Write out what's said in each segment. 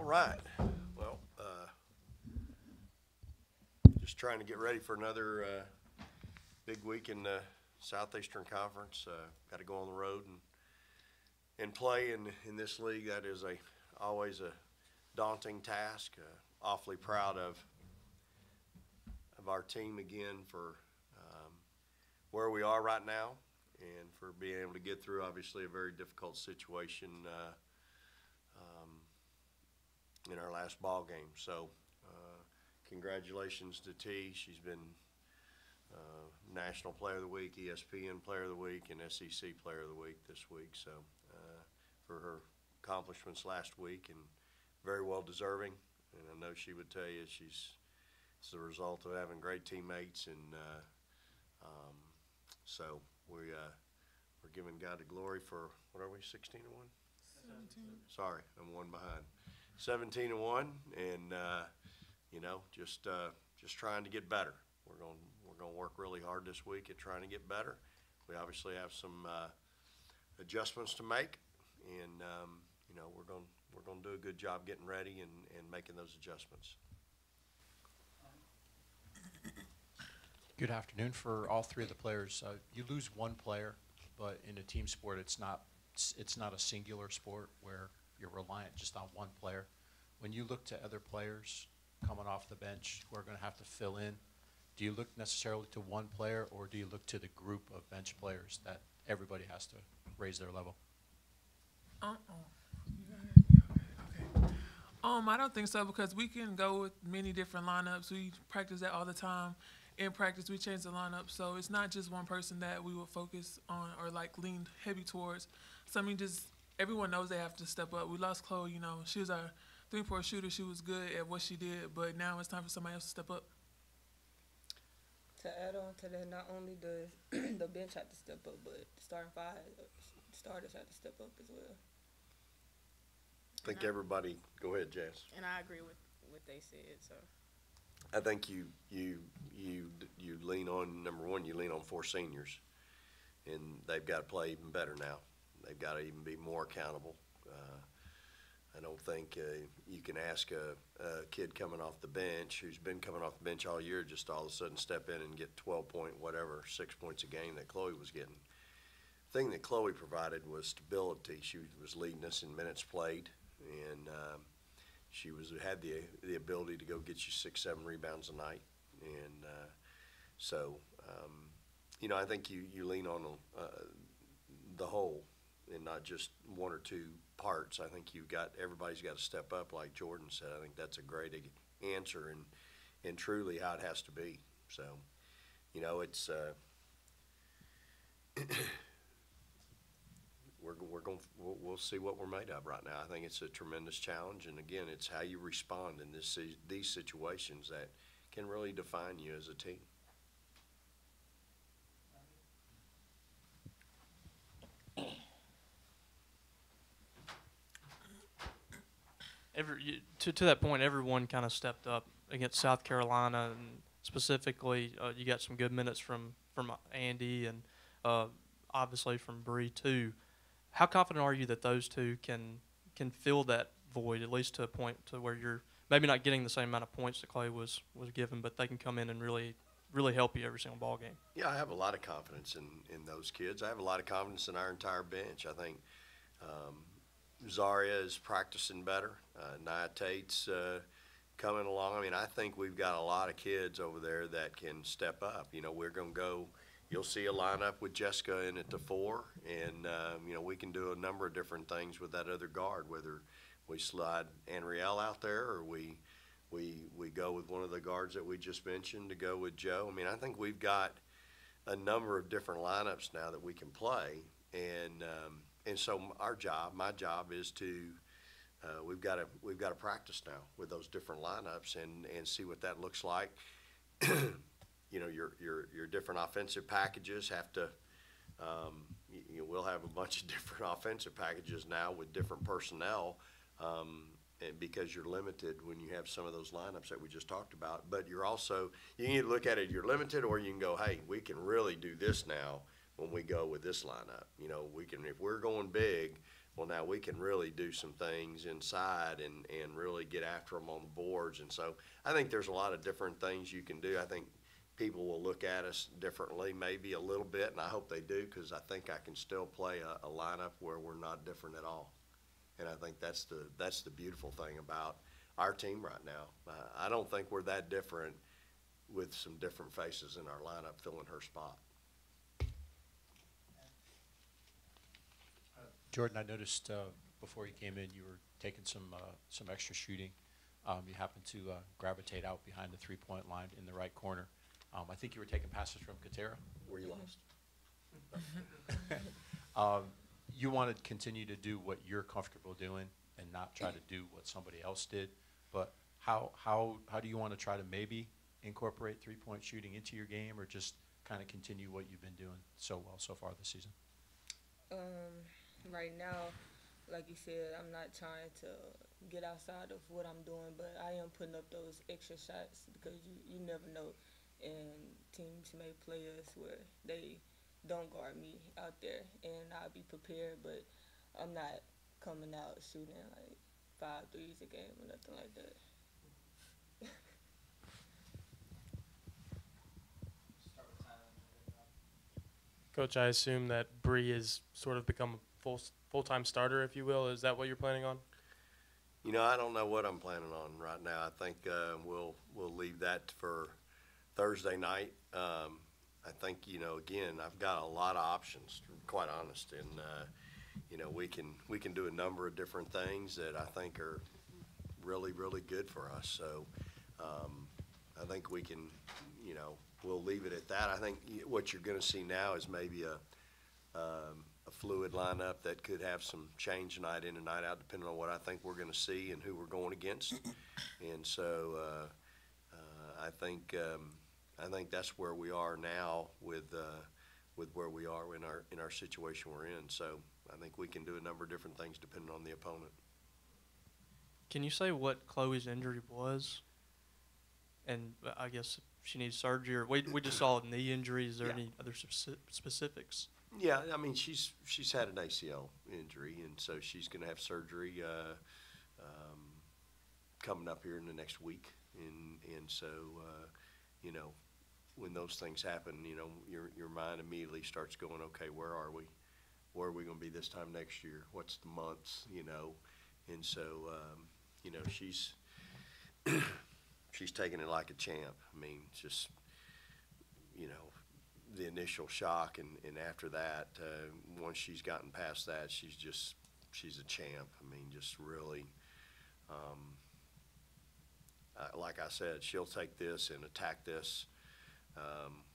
right. Well, just trying to get ready for another big week in the Southeastern Conference. Got to go on the road and play in this league. That is always a daunting task. Awfully proud of our team again for where we are right now and for being able to get through obviously a very difficult situation in our last ball game. So congratulations to T. She's been National Player of the Week, ESPN Player of the Week, and SEC Player of the Week this week. So for her accomplishments last week, and very well deserving. And I know she would tell you it's the result of having great teammates, and so we're giving God the glory for, what are we, 16-1? 17. Sorry, I'm one behind. 17-1, and just trying to get better. We're going to work really hard this week at trying to get better. We obviously have some adjustments to make, and we're going to do a good job getting ready and making those adjustments. Good afternoon. For all three of the players, you lose one player, but in a team sport, it's not a singular sport where you're reliant just on one player. When you look to other players coming off the bench who are going to have to fill in, do you look necessarily to one player, or do you look to the group of bench players that everybody has to raise their level? Okay. I don't think so, because we can go with many different lineups. We practice that all the time. In practice, we change the lineup, so it's not just one person that we will focus on or lean heavy towards. So just everyone knows they have to step up. We lost Chloe. She was our three-point shooter. She was good at what she did, but now it's time for somebody else to step up. To add on to that, not only does the bench have to step up, but the starters have to step up as well. I think everybody, go ahead, Jess. And I agree with what they said. So I think you lean on, number one, you lean on four seniors, and they've got to play even better now. They've got to even be more accountable. I don't think you can ask a kid coming off the bench who's been coming off the bench all year just all of a sudden step in and get 12-point whatever, 6 points a game that Chloe was getting. The thing that Chloe provided was stability. She was leading us in minutes played, and she had the ability to go get you 6-7 rebounds a night. And I think you lean on the whole and not just one or two parts. I think everybody's got to step up, like Jordan said. I think that's a great answer and truly how it has to be. So, it's we'll see what we're made of right now. I think it's a tremendous challenge, and again, it's how you respond in these situations that can really define you as a team. To that point, everyone kind of stepped up against South Carolina, and specifically, you got some good minutes from Andy and obviously from Bree too. How confident are you that those two can fill that void, at least to a point to where you're maybe not getting the same amount of points that Clay was given, but they can come in and really help you every single ball game? Yeah, I have a lot of confidence in those kids. I have a lot of confidence in our entire bench. I think Zaria is practicing better. Nia Tate's coming along. I think we've got a lot of kids over there that can step up. We're going to go – you'll see a lineup with Jessica in at the 4, and, we can do a number of different things with that other guard, whether we slide Anriel out there or we go with one of the guards that we just mentioned to go with Joe. I think we've got a number of different lineups now that we can play, and so my job is to we've got to practice now with those different lineups and see what that looks like. Your different offensive packages have to. We'll have a bunch of different offensive packages now with different personnel, and because you're limited when you have some of those lineups that we just talked about. But you can either look at it, you're limited, or you can go, hey, we can really do this now when we go with this lineup. We can, if we're going big, Well, now we can really do some things inside and really get after them on the boards. And so I think there's a lot of different things you can do. I think people will look at us differently, maybe a little bit, and I hope they do, because I think I can still play a lineup where we're not different at all. And I think that's the beautiful thing about our team right now. I don't think we're that different with some different faces in our lineup filling her spot. Jordan, I noticed before you came in, you were taking some extra shooting. You happened to gravitate out behind the three-point line in the right corner. I think you were taking passes from Katera. Were you lost? You want to continue to do what you're comfortable doing and not try to do what somebody else did. But how do you want to try to maybe incorporate three-point shooting into your game, or just kind of continue what you've been doing so well so far this season? Right now, like you said, I'm not trying to get outside of what I'm doing, but I am putting up those extra shots because you never know. And teams may play us where they don't guard me out there, and I'll be prepared, but I'm not coming out shooting like 5 threes a game or nothing like that. Coach, I assume that Bree has sort of become a full-time starter, if you will. Is that what you're planning on? You know, I don't know what I'm planning on right now. I think we'll leave that for Thursday night. I think, you know, again, I've got a lot of options, to be quite honest, and you know, we can do a number of different things that I think are really, really good for us. So I think we can, you know, we'll leave it at that. I think what you're going to see now is maybe a fluid lineup that could have some change night in and night out, depending on what I think we're going to see and who we're going against. And so I think that's where we are now with where we are in our situation we're in. So I think we can do a number of different things depending on the opponent. Can you say what Chloe's injury was? And I guess she needs surgery, or we just saw a knee injury. Is there any other specifics? Yeah, I mean, she's had an ACL injury, and so she's going to have surgery coming up here in the next week. And so, you know, when those things happen, you know, your mind immediately starts going, okay, where are we? Where are we going to be this time next year? What's the months, you know? And so, you know, she's taking it like a champ. I mean, just, you know, the initial shock, and after that, once she's gotten past that, she's a champ. I mean, just really, like I said, she'll take this and attack this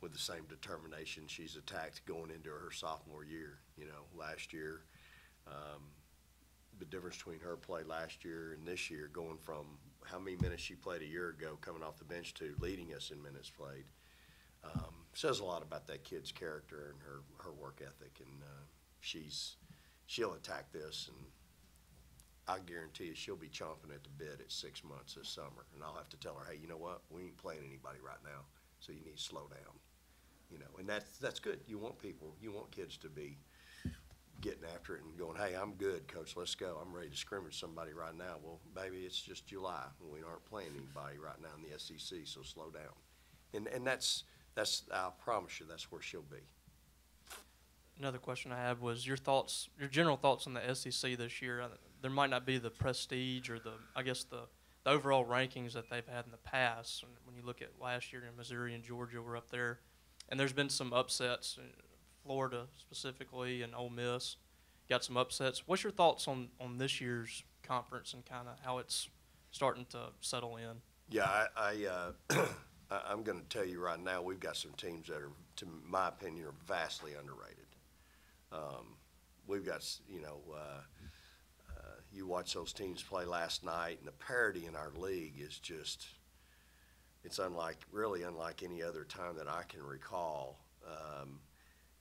with the same determination she's attacked going into her sophomore year. You know, last year, the difference between her play last year and this year, going from how many minutes she played a year ago coming off the bench to leading us in minutes played, says a lot about that kid's character and her work ethic. And she'll attack this, and I guarantee you she'll be chomping at the bit at 6 months this summer. And I'll have to tell her, hey, you know what? We ain't playing anybody right now, so you need to slow down. You know, and that's good. You want kids to be getting after it and going, hey, I'm good, Coach, let's go. I'm ready to scrimmage somebody right now. Well, maybe it's just July and we aren't playing anybody right now in the SEC, so slow down. And that's I promise you, that's where she'll be. Another question I had was your general thoughts on the SEC this year. There might not be the prestige or the overall rankings that they've had in the past. When you look at last year, Missouri and Georgia were up there, and there's been some upsets. Florida specifically and Ole Miss got some upsets. What's your thoughts on this year's conference and kind of how it's starting to settle in? Yeah, I'm going to tell you right now, we've got some teams that are, to my opinion, are vastly underrated. We've got, you know, you watch those teams play last night, and the parity in our league is just, it's really unlike any other time that I can recall.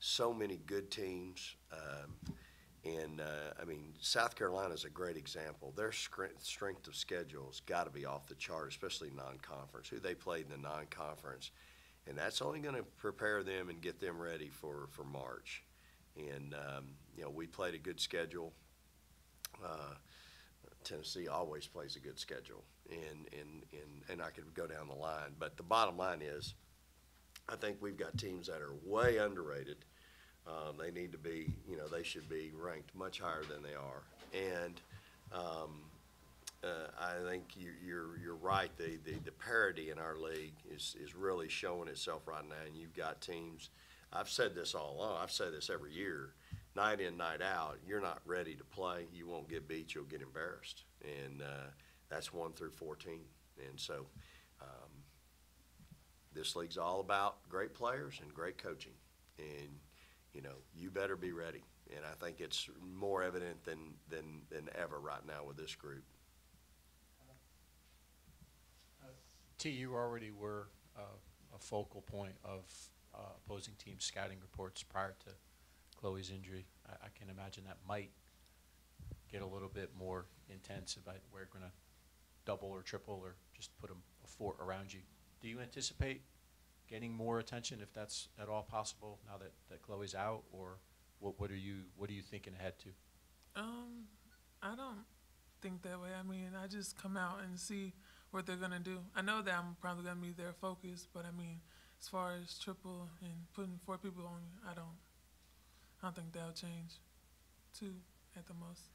So many good teams, and I mean, South Carolina is a great example. Their strength of schedule has got to be off the chart, especially non-conference, who they played in the non-conference, and that's only going to prepare them and get them ready for March. And you know, we played a good schedule Tennessee always plays a good schedule, and I could go down the line. But the bottom line is, I think we've got teams that are way underrated. They need to be, they should be ranked much higher than they are. And I think you're right. The parity in our league is really showing itself right now. And you've got teams. I've said this all along. I've said this every year. Night in, night out, you're not ready to play. You won't get beat. You'll get embarrassed. And that's 1 through 14. And so this league's all about great players and great coaching. And, you better be ready. And I think it's more evident than ever right now with this group. T, you already were a focal point of opposing team scouting reports prior to Chloe's injury. I can imagine that might get a little bit more intense if we're going to double or triple or just put a fort around you. Do you anticipate getting more attention if that's at all possible now that Chloe's out, or what are you thinking ahead to? I don't think that way. I mean, I just come out and see what they're gonna do. I know that I'm probably gonna be their focus, but I mean, as far as triple and putting 4 people on me, I don't think that'll change. 2 at the most.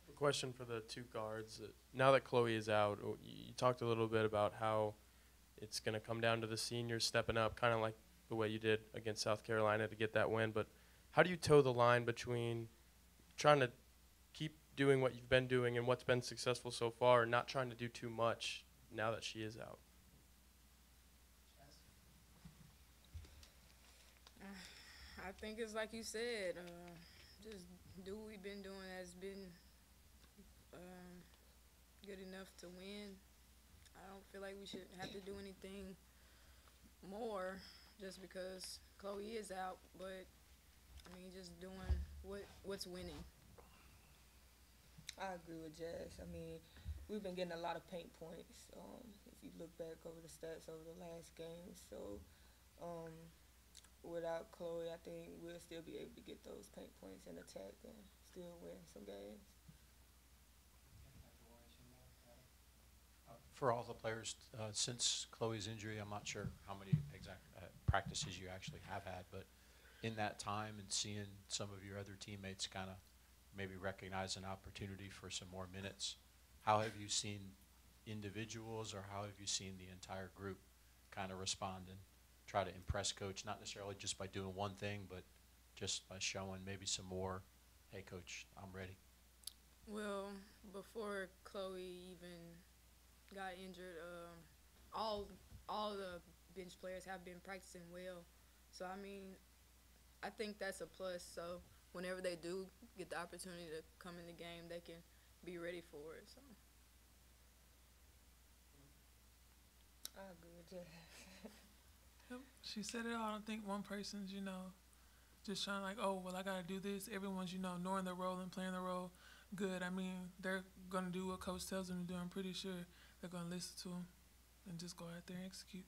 A question for the 2 guards. Now that Chloe is out, you talked a little bit about how it's going to come down to the seniors stepping up, kind of like the way you did against South Carolina to get that win. But how do you toe the line between trying to keep doing what you've been doing and what's been successful so far and not trying to do too much now that she is out? I think it's like you said, just do what we've been doing has been good enough to win. I don't feel like we should have to do anything more just because Chloe is out, but I mean, just doing what's winning. I agree with Jazz. I mean, we've been getting a lot of paint points. If you look back over the stats over the last game, so without Chloe, I think we'll still be able to get those paint points and attack and still win some games. For all the players, since Chloe's injury, I'm not sure how many exact practices you actually have had, but in that time and seeing some of your other teammates kind of maybe recognize an opportunity for some more minutes, how have you seen individuals or how have you seen the entire group kind of respond and try to impress Coach, not necessarily just by doing one thing, but just by showing maybe some more, hey, Coach, I'm ready? Well, before Chloe even got injured, all the bench players have been practicing well. So, I mean, I think that's a plus. So, whenever they do get the opportunity to come in the game, they can be ready for it. So, I agree with Jazz. Yep. She said it all. I don't think one person's, just trying like, oh, well, I got to do this. Everyone's, knowing their role and playing their role good. I mean, they're going to do what Coach tells them to do. I'm pretty sure they're going to listen to him and just go out there and execute.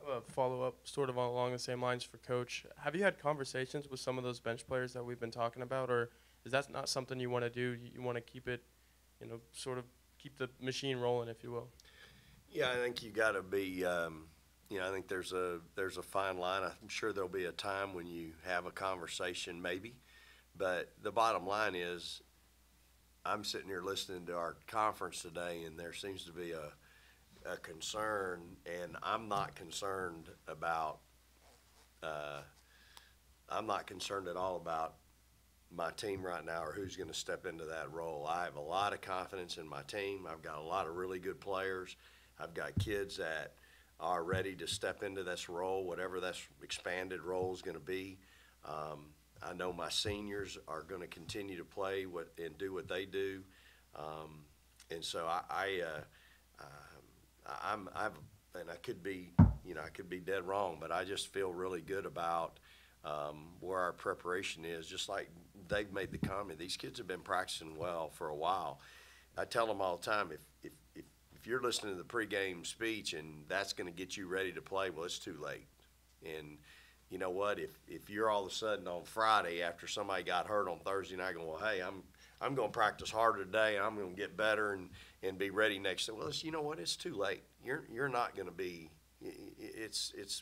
A follow-up sort of along the same lines for Coach. Have you had conversations with some of those bench players that we've been talking about, or is that not something you want to do? You want to keep it, sort of keep the machine rolling, if you will? Yeah, I think you got to be. I think there's a fine line. I'm sure there'll be a time when you have a conversation, maybe, but the bottom line is, I'm sitting here listening to our conference today, and there seems to be a concern, and I'm not concerned about. I'm not concerned at all about my team right now or who's going to step into that role. I have a lot of confidence in my team. I've got a lot of really good players. I've got kids that are ready to step into this role, whatever that expanded role is going to be. I know my seniors are going to continue to play and do what they do, and so and I could be, I could be dead wrong, but I just feel really good about where our preparation is. Just like Dave made the comment, these kids have been practicing well for a while. I tell them all the time, if you're listening to the pregame speech and that's going to get you ready to play, well, it's too late. And you know what? If you're all of a sudden on Friday after somebody got hurt on Thursday night going, well, hey, I'm going to practice harder today. I'm going to get better and be ready next day. Well, you know what? It's too late. You're not going to be.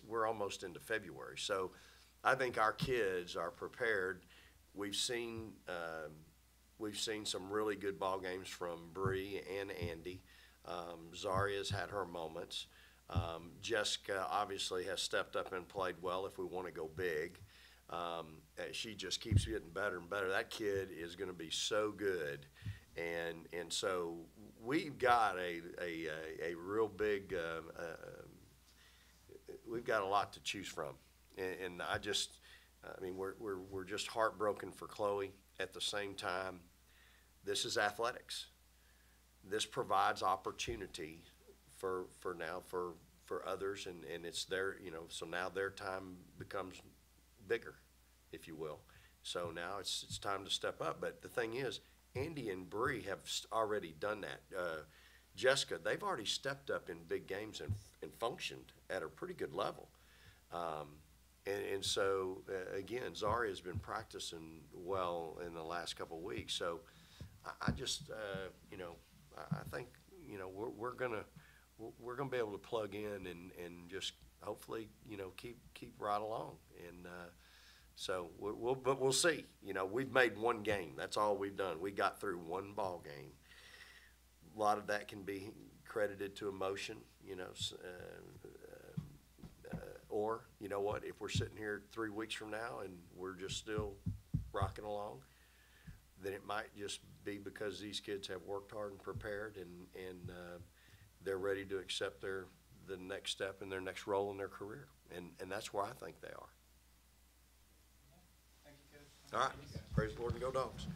We're almost into February, so I think our kids are prepared. We've seen some really good ball games from Bree and Andy. Zaria's had her moments. Jessica obviously has stepped up and played well if we want to go big. She just keeps getting better and better. That kid is going to be so good. And so we've got a real big, we've got a lot to choose from. And I mean, we're just heartbroken for Chloe. At the same time, this is athletics. This provides opportunity for others, and it's their, so now their time becomes bigger, if you will. So now it's time to step up. But the thing is, Andy and Bree have already done that. Jessica, they've already stepped up in big games and functioned at a pretty good level. And so, again, Zaria has been practicing well in the last couple of weeks. So I just, I think, we're gonna be able to plug in and just hopefully, keep right along. And so but we'll see. We've made one game. That's all we've done. We got through one ball game. A lot of that can be credited to emotion, or, you know what, if we're sitting here 3 weeks from now and we're just still rocking along, then it might just be because these kids have worked hard and prepared and they're ready to accept the next step in their next role in their career. And that's where I think they are. Thank you, Coach. All right. Praise the Lord and go Dogs.